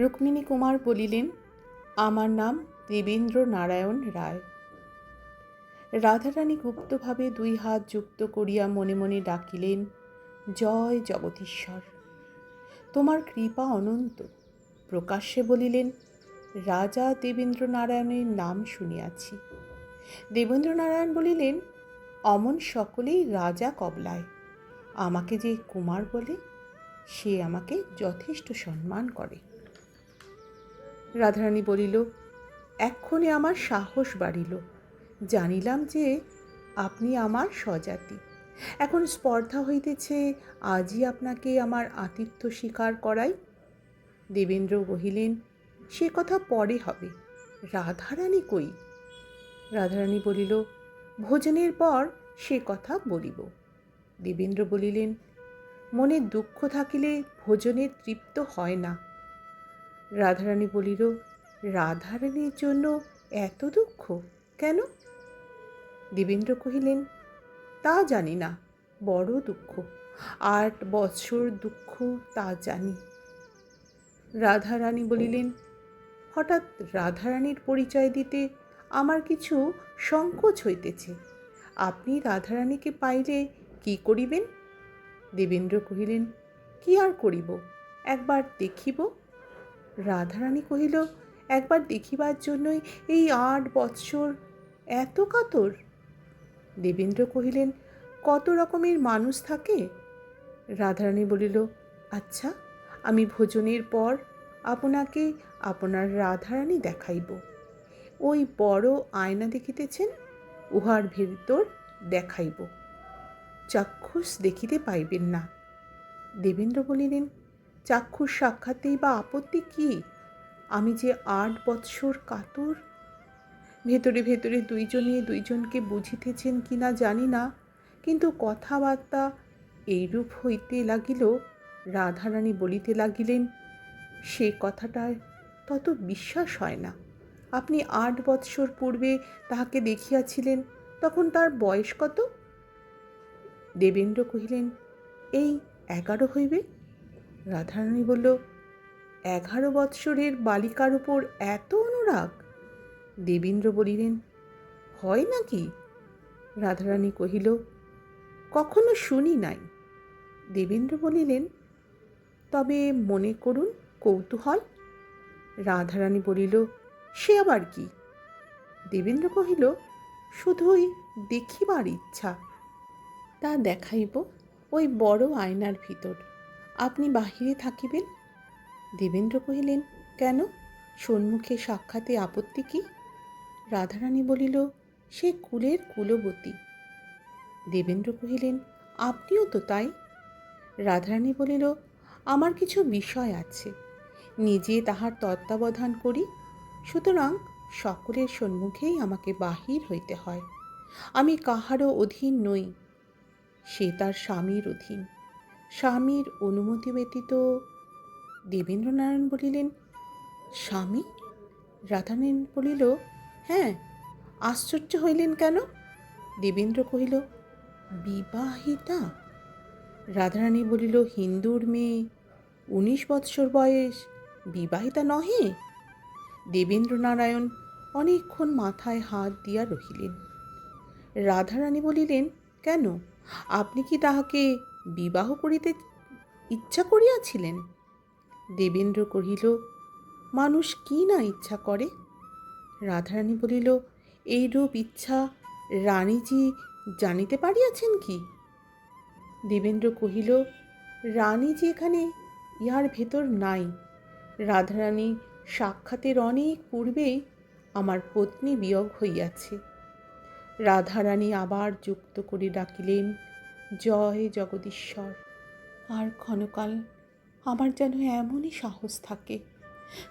রুক্মিণী কুমার বলিলেন, আমার নাম দেবেন্দ্র নারায়ণ রায়। রাধারানী গুপ্তভাবে 2 হাত যুক্ত করিয়া মনে মনে ডাকিলেন, জয় জগদীশ্বর, তোমার কৃপা অনন্ত। প্রকাশ্যে বলিলেন, রাজা দেবেন্দ্র নারায়ণের নাম শুনিয়াছি। দেবেন্দ্র নারায়ণ বলিলেন, অমন সকলেই রাজা কবলায়, আমাকে যে কুমার বলে সে আমাকে যথেষ্ট সম্মান করে। রাধারানী বলিল, এক্ষণে আমার সাহস বাড়িল, জানিলাম যে আপনি আমার স্বজাতি। এখন স্পর্ধা হইতেছে আজই আপনাকে আমার আতিথ্য স্বীকার করাই। দেবেন্দ্র কহিলেন, সে কথা পরে হবে, রাধারানী কই? রাধারানী বলিল, ভোজনের পর সে কথা বলিব। দেবেন্দ্র বলিলেন, মনে দুঃখ থাকিলে ভোজনের তৃপ্ত হয় না। রাধারানী বলিল, রাধারানীর জন্য এত দুঃখ কেন? দেবেন্দ্র কহিলেন, তা জানি না, বড় দুঃখ, 8 বৎসর দুঃখ তা জানি। রাধারানী বলিলেন, হঠাৎ রাধারানীর পরিচয় দিতে আমার কিছু সংকোচ হইতেছে। আপনি রাধারানীকে পাইলে কি করিবেন? দেবেন্দ্র কহিলেন, কি আর করিব, একবার দেখিব। রাধারানী কহিল, একবার দেখিবার জন্যই এই 8 বৎসর এত কাতর? দেবেন্দ্র কহিলেন, কত রকমের মানুষ থাকে। রাধারানী বলিল, আচ্ছা, আমি ভোজনের পর আপনাকে আপনার রাধারানী দেখাইব। ওই বড় আয়না দেখিতেছেন, উহার ভিতর দেখাইব, চাক্ষুষ দেখিতে পাইবেন না। দেবেন্দ্র বলিলেন, চাক্ষুষ সাক্ষাতেই বা আপত্তি কি? আমি যে 8 বৎসর কাতর। ভেতরে ভেতরে দুইজনে দুইজনকে বুঝিতেছেন কিনা জানি না, কিন্তু কথাবার্তা এইরূপ হইতে লাগিল। রাধারানী বলিতে লাগিলেন, সে কথাটায় তত বিশ্বাস হয় না। আপনি 8 বৎসর পূর্বে তাহাকে দেখিয়াছিলেন, তখন তার বয়স কত? দেবেন্দ্র কহিলেন, এই 11 হইবে। রাধারানী বলল, 11 বৎসরের বালিকার উপর এত অনুরাগ? দেবেন্দ্র বলিলেন, হয় নাকি? রাধারানী কহিল, কখনো শুনি নাই। দেবেন্দ্র বলিলেন, তবে মনে করুন কৌতূহল। রাধারানী বলিল, সে আবার কি? দেবেন্দ্র কহিল, শুধুই দেখিবার ইচ্ছা। তা দেখাইব ওই বড় আয়নার ভিতর, আপনি বাহিরে থাকিবেন। দেবেন্দ্র কহিলেন, কেন, সম্মুখে সাক্ষাতে আপত্তি কি? রাধারানী বলিল, সে কুলের কুলবতী। দেবেন্দ্র কহিলেন, আপনিও তো তাই। রাধারানী বলিল, আমার কিছু বিষয় আছে, নিজে তাহার তত্ত্বাবধান করি, সুতরাং সকলের সম্মুখেই আমাকে বাহির হইতে হয়। আমি কাহারও অধীন নই, সে তার স্বামীর অধীন, স্বামীর অনুমতি ব্যতীত। দেবেন্দ্রনারায়ণ বলিলেন, স্বামী? রাধারানী বলিল, হ্যাঁ। আশ্চর্য হইলেন কেন? দেবেন্দ্র কহিল, বিবাহিতা। রাধারানী বলিল, হিন্দুর মেয়ে, 19 বৎসর বয়স, বিবাহিতা নহে? দেবেন্দ্রনারায়ণ অনেকক্ষণ মাথায় হাত দিয়া রহিলেন। রাধারানী বলিলেন, কেন, আপনি কি তাহাকে বিবাহ করিতে ইচ্ছা করিয়াছিলেন? দেবেন্দ্র কহিল, মানুষ কি না ইচ্ছা করে। রাধারানী বলিল, এইরূপ ইচ্ছা রানীজি জানিতে পারিয়াছেন কি? দেবেন্দ্র কহিল, রানীজি এখানে ইহার ভেতর নাই। রাধারানী সাক্ষাতের অনেক পূর্বেই আমার পত্নী বিয়োগ হইয়াছে। রাধারানী আবার যুক্ত করে ডাকিলেন, জয় জগদীশ্বর। আর ক্ষণকাল আমার যেন এমনই সাহস থাকে।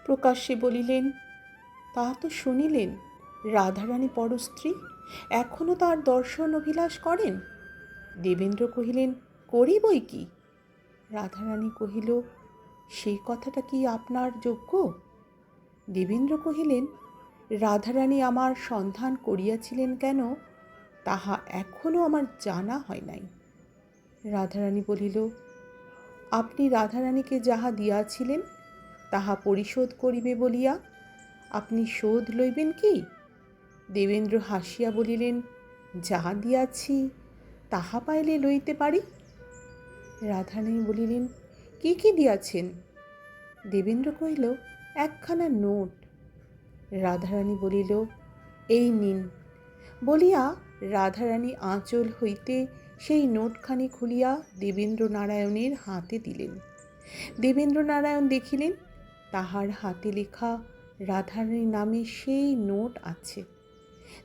প্রকাশ্যে বলিলেন, তা তো শুনিলেন, রাধারানী পরস্ত্রী, এখনও তার দর্শন অভিলাষ করেন। দেবেন্দ্র কহিলেন, করি বই কি। রাধারানী কহিল, সেই কথাটা কি আপনার যোগ্য? দেবেন্দ্র কহিলেন, রাধারানী আমার সন্ধান করিয়াছিলেন কেন, তাহা এখনও আমার জানা হয় নাই। রাধারানী বলিল, আপনি রাধারানীকে যাহা দিয়াছিলেন তাহা পরিশোধ করিবে বলিয়া আপনি শোধ লইবেন কি? দেবেন্দ্র হাসিয়া বলিলেন, যা দিয়াছি তাহা পাইলে লইতে পারি। রাধারানী বলিলেন, কি কি দিয়াছেন? দেবেন্দ্র কহিল, একখানা নোট। রাধারানী বলিল, এই নিন বলিয়া রাধারানী আঁচল হইতে সেই নোটখানি খুলিয়া দেবেন্দ্র নারায়ণের হাতে দিলেন। দেবেন্দ্র নারায়ণ দেখিলেন তাহার হাতে লেখা রাধারানীর নামে সেই নোট আছে।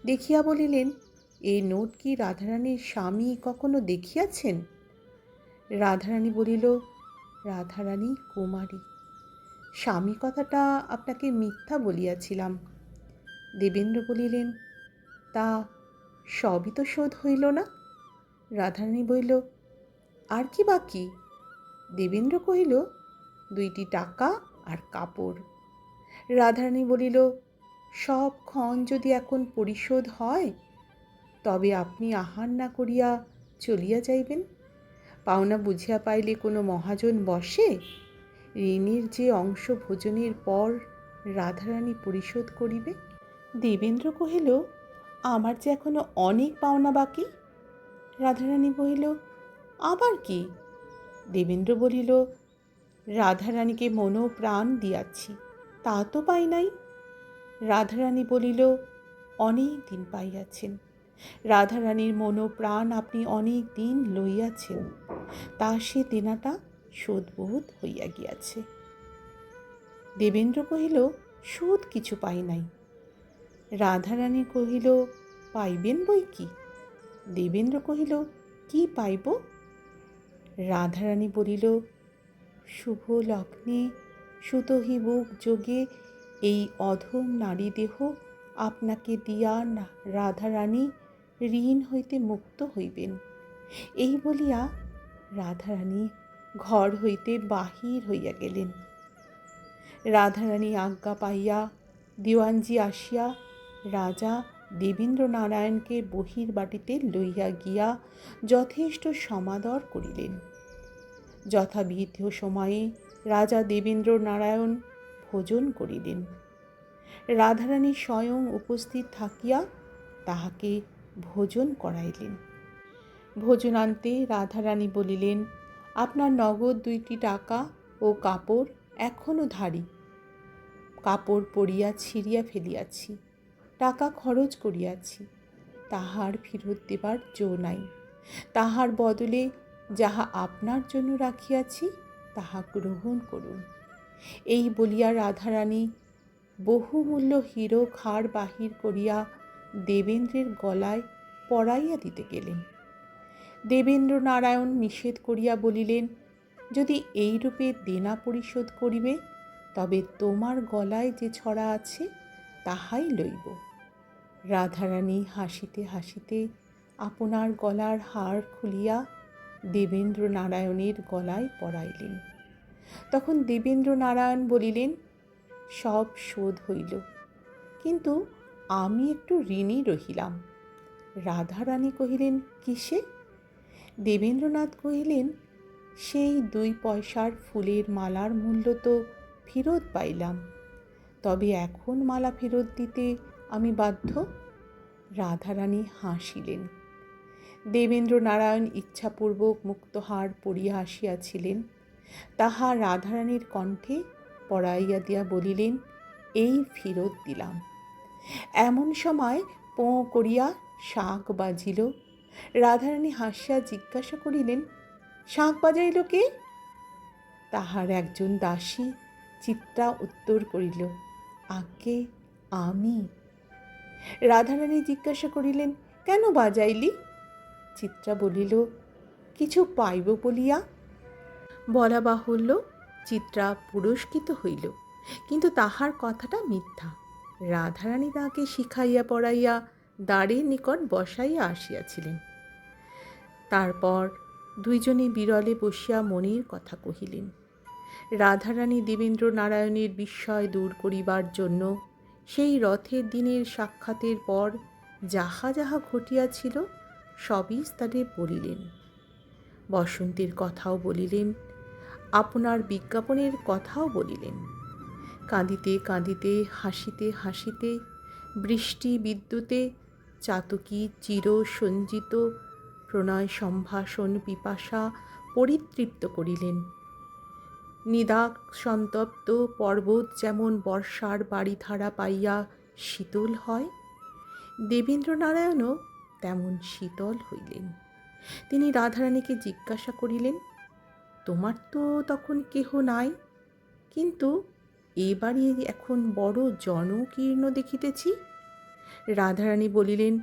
দেখিয়া বলিলেন, এই নোট কি রাধারানীর স্বামী কখনো দেখিয়াছেন? রাধারানী বলিল, রাধারানী কুমারী। স্বামী কথাটা আপনাকে মিথ্যা বলিয়াছিলাম। দেবেন্দ্র বলিলেন, তা সবই তো শোধ হইল না। রাধারানী বলিল, আর কি বাকি? দেবেন্দ্র কহিল, 2টি টাকা আর কাপড়। রাধারানী বলিল, সব ক্ষণ যদি এখন পরিশোধ হয় তবে আপনি আহার না করিয়া চলিয়া যাইবেন। পাওনা বুঝিয়া পাইলে কোনো মহাজন বসে? ঋণের যে অংশ ভোজনের পর রাধারানী পরিশোধ করিবে। দেবেন্দ্র কহিল, আমার যে এখনো অনেক পাওনা বাকি। রাধারানী বলিল, আবার কি? দেবেন্দ্র বলিল, রাধারানীকে মনো প্রাণ দিয়াছি, তা তো পাই নাই। রাধারানী বলিল, অনেক দিন পাইয়াছেন। রাধারানীর মনো প্রাণ আপনি অনেক দিন লইয়াছেন, তা সে দেনাটা শোধবোধ হইয়া গিয়াছে। দেবেন্দ্র কহিল, সুদ কিছু পাই নাই। রাধারানী কহিল, পাইবেন বই কি। দেবেন্দ্র কহিল, কি পাইব? রাধারানী বলিল, শুভ লগ্নে সুতহিবুক যোগে এই অধম নারী দেহ আপনাকে দিয়া রাধারানী ঋণ হইতে মুক্ত হইবেন। এই বলিয়া রাধারানী ঘর হইতে বাহির হইয়া গেলেন। রাধারানী আজ্ঞা পাইয়া দেওয়ানজি আসিয়া রাজা দেবেন্দ্র নারায়ণকে বহির্বাটিতে লইয়া গিয়া যথেষ্ট সমাদর করিলেন। যথাবিধ সময়ে রাজা দেবেন্দ্র নারায়ণ ভোজন করিলেন। রাধারানী স্বয়ং উপস্থিত থাকিয়া তাহাকে ভোজন করাইলেন। ভোজনান্তে রাধারানী বলিলেন, আপনার নগদ 2টি টাকা ও কাপড় এখনো ধারি। কাপড় পরিয়া ছিঁড়িয়া ফেলিয়াছি, টাকা খরচ করিয়াছি, তাহার ফেরত দেবার জো নাই। তাহার বদলে যাহা আপনার জন্য রাখিয়াছি তাহা গ্রহণ করুন। এই বলিয়া রাধারানী বহুমূল্য হীরক হার বাহির করিয়া দেবেন্দ্রের গলায় পরাইয়া দিতে গেলেন। দেবেন্দ্র নারায়ণ নিষেধ করিয়া বলিলেন, যদি এইরূপে দেনা পরিশোধ করিবে তবে তোমার গলায় যে ছড়া আছে তাহাই লইব। রাধারানী হাসিতে হাসিতে আপনার গলার হার খুলিয়া দেবেন্দ্র নারায়ণের গলায় পরাইলেন। তখন দেবেন্দ্র নারায়ণ বলিলেন, সব শোধ হইল, কিন্তু আমি একটু ঋণী রহিলাম। রাধারানী কহিলেন, কিসে? দেবেন্দ্রনাথ কহিলেন, সেই 2 পয়সার ফুলের মালার মূল্য তো ফেরত পাইলাম, তবে এখন মালা ফেরত দিতে আমি বাধ্য। রাধারানী হাসিলেন। দেবেন্দ্র নারায়ণ ইচ্ছাপূর্বক মুক্তহার পরিয়া আসিয়াছিলেন, তাহা রাধারানীর কণ্ঠে পড়াইয়া দিয়া বলিলেন, এই ফেরত দিলাম। এমন সময় পোঁ করিয়া শাঁখ বাজিল। রাধারানী হাসিয়া জিজ্ঞাসা করিলেন, শাঁখ বাজাইল কে? তাহার একজন দাসী চিত্রা উত্তর করিল, আজ্ঞে আমি। রাধারানী জিজ্ঞাসা করিলেন, কেন বাজাইলি? চিত্রা বলিল, কিছু পাইব বলিয়া। বলা বাহুল্য, চিত্রা পুরস্কৃত হইল, কিন্তু তাহার কথাটা মিথ্যা। রাধারানী তাহাকে শিখাইয়া পড়াইয়া দ্বারের নিকট বসাইয়া আসিয়াছিলেন। তারপর 2 জনে বিরলে বসিয়া মনের কথা কহিলেন। রাধারানী দেবেন্দ্র নারায়ণের বিস্ময় দূর করিবার জন্য সেই রথের দিনের সাক্ষাতের পর যাহা যাহা ঘটিয়াছিল সবই তাদের বলিলেন। বসন্তের কথাও বলিলেন, আপনার বিজ্ঞাপনের কথাও বলিলেন। কাঁদিতে কাঁদিতে, হাসিতে হাসিতে, বৃষ্টি বিদ্যুতে চাতকী চির সঞ্চিত প্রণয় সম্ভাষণ পিপাসা পরিতৃপ্ত করিলেন। নিদাগ সন্তপ্ত পর্বত যেমন বর্ষার বাড়িধারা পাইয়া শীতল হয়, দেবেন্দ্রনারায়ণও তেমন শীতল হইলেন। তিনি রাধারানীকে জিজ্ঞাসা করিলেন, তোমার তো তখন কেহ নাই, কিন্তু এ বাড়ি এখন বড় জনকীর্ণ দেখিতেছি। রাধারানী বলিলেন,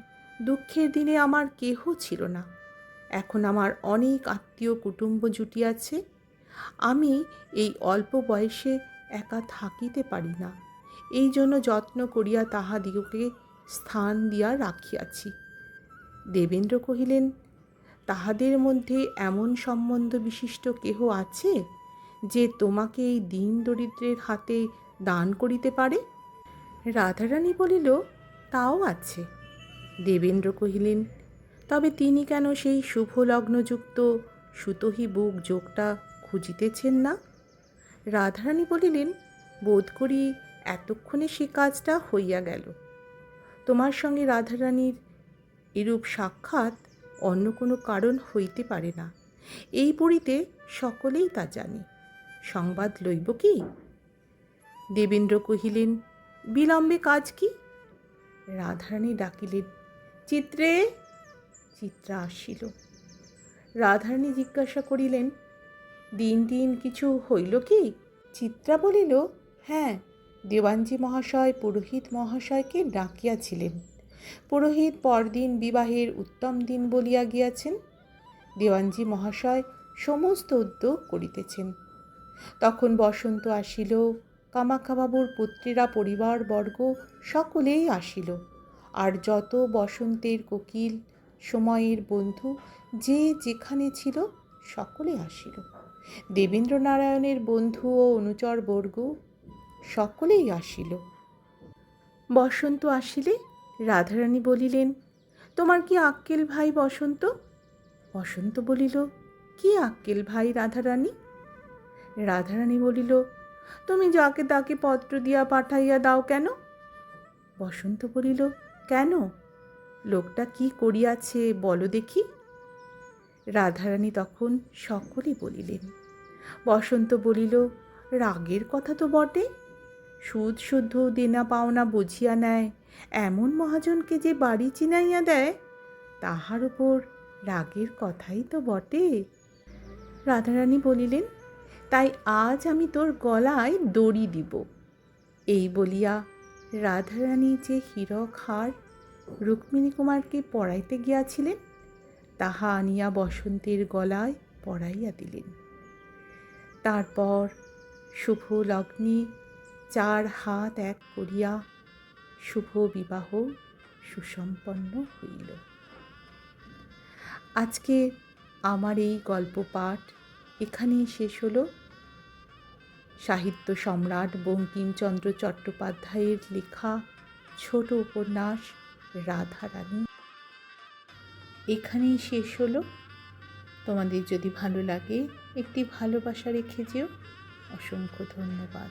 দুঃখের দিনে আমার কেহ ছিল না, এখন আমার অনেক আত্মীয় কুটুম্ব জুটিয়াছে। আমি এই অল্প বয়সে একা থাকিতে পারি না, এই জন্য যত্ন করিয়া তাহাদিগকে স্থান দিয়া রাখিয়াছি। দেবেন্দ্র কহিলেন, তাহাদের মধ্যে এমন সম্বন্ধ বিশিষ্ট কেহ আছে যে তোমাকে এই দীন দরিদ্রের হাতে দান করিতে পারে? রাধারানী বলিল, তাও আছে। দেবেন্দ্র কহিলেন, তবে তিনি কেন সেই শুভ লগ্নযুক্ত সুতহি বুক যোগটা খুঁজিতেছেন না? রাধারানী বলিলেন, বোধ করি এতক্ষণে সে কাজটা হইয়া গেল। তোমার সঙ্গে রাধারানীর এরূপ সাক্ষাৎ অন্য কোনো কারণ হইতে পারে না, এই পড়িতে সকলেই তা জানে। সংবাদ লইব কি? দেবেন্দ্র কহিলেন, বিলম্বে কাজ কি? রাধারানী ডাকিলেন, চিত্রে। চিত্রা আসিল। রাধারানী জিজ্ঞাসা করিলেন, দিন দিন কিছু হইল কি? চিত্রা বলিল, হ্যাঁ, দেওয়ানজি মহাশয় পুরোহিত মহাশয়কে ডাকিয়াছিলেন। পুরোহিত পরদিন বিবাহের উত্তম দিন বলিয়া গিয়াছেন। দেওয়ানজি মহাশয় সমস্ত উদ্যোগ করিতেছেন। তখন বসন্ত আসিল, কামাখ্যাবাবুর পুত্রেরা পরিবারবর্গ সকলেই আসিল, আর যত বসন্তের কোকিল সময়ের বন্ধু যে যেখানে ছিল সকলে আসিল। দেবেন্দ্রনারায়ণের বন্ধু ও অনুচরবর্গ সকলেই আসিল। বসন্ত আসিলে রাধারানী বলিলেন, তোমার কি আক্কেল ভাই বসন্ত? বসন্ত বলিল, কি আক্কেল ভাই রাধারানী? রাধারানী বলিল, তুমি যাকে তাকে পত্র দিয়া পাঠাইয়া দাও কেন? বসন্ত বলিল, কেন? লোকটা কি করিয়াছে বলো দেখি। রাধারানী তখন সকলে বলিলেন। বসন্ত বলিল, রাগের কথা তো বটে, সুদ শুদ্ধ দেনা পাওনা বুঝিয়া নেয় এমন মহাজনকে যে বাড়ি চিনাইয়া দেয়, তাহার উপর রাগের কথাই তো বটে। রাধারানী বলিলেন, তাই আজ আমি তোর গলায় দড়ি দিব। এই বলিয়া রাধারানী যে হীরক হার রুক্মিণী কুমারকে পরাইতে গিয়াছিলেন, তাহা আনিয়া বসন্তের গলায় পরাইয়া দিলেন। তারপর শুভ লগ্নে 4 হাত এক করিয়া শুভ বিবাহ সুসম্পন্ন হইল। আজকে আমার এই গল্প পাঠ এখানেই শেষ হলো। সাহিত্য সম্রাট বঙ্কিমচন্দ্র চট্টোপাধ্যায়ের লেখা ছোট উপন্যাস রাধারানী এখানেই শেষ হলো। তোমাদের যদি ভালো লাগে একটি ভালোবাসা রেখে যেও। অসংখ্য ধন্যবাদ।